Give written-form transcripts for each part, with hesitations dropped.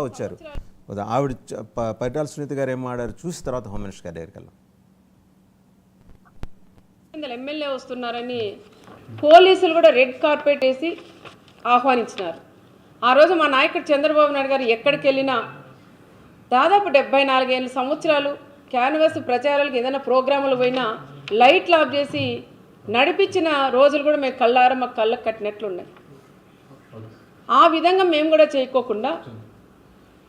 వచ్చారు. ఆవిడ పరిటాల సునీత గారు ఏం మాట్లాడారు చూసి తర్వాత హోమ్ మినిస్టర్ గారి దగ్గరికి వెళ్ళాం. ఎమ్మెల్యే వస్తున్నారని పోలీసులు కూడా రెడ్ కార్పెట్ వేసి ఆహ్వానించినారు. ఆ రోజు మా నాయకుడు చంద్రబాబు నాయుడు గారు ఎక్కడికి వెళ్ళినా దాదాపు 74 సంవత్సరాలు క్యాన్వాస్ ప్రచారాలకు ఏదైనా ప్రోగ్రాములు పోయినా లైట్లు ఆఫ్ చేసి నడిపించిన రోజులు కూడా మేము కళ్ళారా మాకు కళ్ళకు కట్టినట్లున్నాయి. ఆ విధంగా మేము కూడా చేయకోకుండా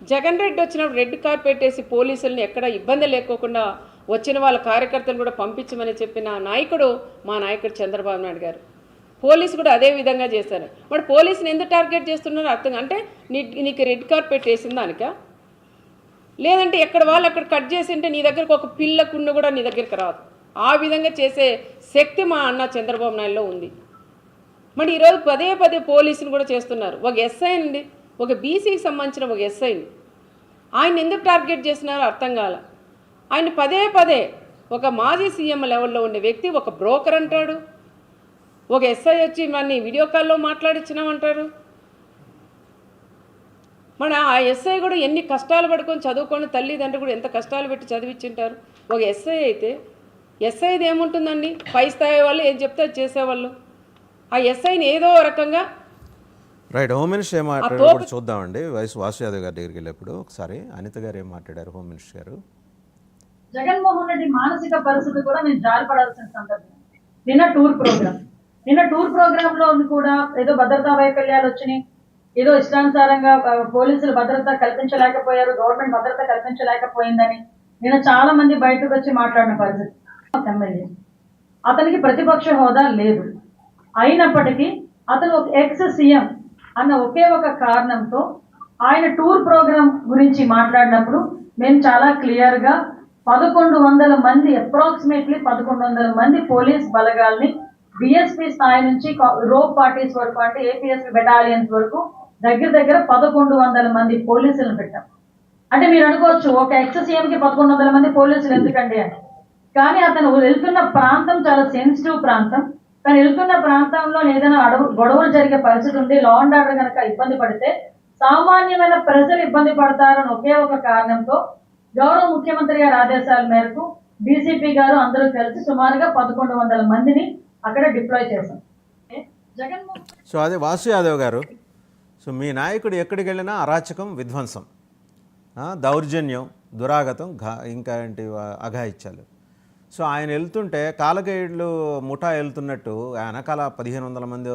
జగన్ రెడ్డి వచ్చినప్పుడు రెడ్ కార్పెట్ వేసి పోలీసుల్ని ఎక్కడ ఇబ్బంది లేకోకుండా వచ్చిన వాళ్ళ కార్యకర్తలు కూడా పంపించమని చెప్పిన నాయకుడు మా నాయకుడు చంద్రబాబు నాయుడు గారు. పోలీసు కూడా అదే విధంగా చేశారు. మరి పోలీసుని ఎందుకు టార్గెట్ చేస్తున్నారో అర్థం అంటే నీకు రెడ్ కార్పెట్ వేసిన దానిక, లేదంటే ఎక్కడ వాళ్ళు అక్కడ కట్ చేసి ఉంటే నీ దగ్గరకు ఒక పిల్ల కుండ కూడా నీ దగ్గరికి రాదు. ఆ విధంగా చేసే శక్తి మా అన్న చంద్రబాబు నాయుడులో ఉంది. మరి ఈరోజు పదే పదే పోలీసులు కూడా చేస్తున్నారు. ఒక ఎస్ఐ అండి, ఒక బీసీకి సంబంధించిన ఒక ఎస్ఐని ఆయన ఎందుకు టార్గెట్ చేస్తున్నారో అర్థం కాల. ఆయన పదే పదే ఒక మాజీ సీఎం లెవెల్లో ఉండే వ్యక్తి ఒక బ్రోకర్ అంటాడు, ఒక ఎస్ఐ వచ్చి మన వీడియో కాల్లో మాట్లాడించినామంటారు. మన ఆ ఎస్ఐ కూడా ఎన్ని కష్టాలు పడుకొని చదువుకొని తల్లిదండ్రులు కూడా ఎంత కష్టాలు పెట్టి చదివించింటారు. ఒక ఎస్ఐ అయితే ఎస్ఐది ఏముంటుందండి, పై స్థాయి వాళ్ళు ఏం చెప్తే అది చేసేవాళ్ళు. ఆ ఎస్ఐని ఏదో రకంగా రైట్. హోమ్ మినిస్టర్ ఏం మాట్లాడారు చూద్దామండి. వాసు యాదవ్ గారి దగ్గరికి వెళ్ళేప్పుడు ఒకసారి అనిత గారు ఏం మాట్లాడారు హోమ్ మినిస్టర్ గారు. జగన్మోహన్ రెడ్డి మానసిక పరిస్థితి కూడా నేను జారిపడాల్సిన సందర్భం. నిన్న టూర్ ప్రోగ్రామ్ లో కూడా ఏదో భద్రతా వైకల్యాలు వచ్చినాయి, ఏదో ఇష్టానుసారంగా పోలీసులు భద్రత కల్పించలేకపోయారు, గవర్నమెంట్ భద్రత కల్పించలేకపోయిందని నిన్న చాలా మంది బయటకు వచ్చి మాట్లాడిన పరిస్థితి. ఎమ్మెల్యే అతనికి ప్రతిపక్ష హోదా లేదు, అయినప్పటికీ అతను ఒక ఎక్స్ సీఎం అన్న ఒకే ఒక కారణంతో ఆయన టూర్ ప్రోగ్రామ్ గురించి మాట్లాడినప్పుడు మేము చాలా క్లియర్ గా 1100 మంది అప్రాక్సిమేట్లీ 1100 మంది పోలీస్ బలగాల్ని డిఎస్పీ స్థాయి నుంచి రోప్ పార్టీస్ వరకు అంటే ఏపీఎస్పీ బెటాలియన్స్ వరకు దగ్గర 1100 మంది పోలీసులను పెట్టాం. అంటే మీరు అనుకోవచ్చు ఒక ఎక్స్ సీఎం కి 1100 మంది పోలీసులు ఎందుకండి అని. కానీ అతను వెళ్తున్న ప్రాంతం చాలా సెన్సిటివ్ ప్రాంతం. తను వెళ్తున్న ప్రాంతంలో ఏదైనా గొడవలు జరిగే పరిస్థితి ఉండి లా అండ్ ఆర్డర్ కనుక ఇబ్బంది పడితే సామాన్యమైన ప్రజలు ఇబ్బంది పడతారని ఒకే ఒక కారణంతో గౌరవ ముఖ్యమంత్రి గారి ఆదేశాల మేరకు డీసీపీ గారు అందరూ కలిసి సుమారుగా 1100 మందిని అక్కడ డిప్లాయ్ చేశాం. సో అదే వాసు యాదవ్ గారు, సో మీ నాయకుడు ఎక్కడికి వెళ్ళినా అరాచకం, విధ్వంసం, దౌర్జన్యం, దురాగతం, ఇంకా ఏంటి అఘాయిత్యాలు. సో ఆయన వెళ్తుంటే కాలగైడ్లు ముఠా వెళ్తున్నట్టు వెనకాల 1500 మంది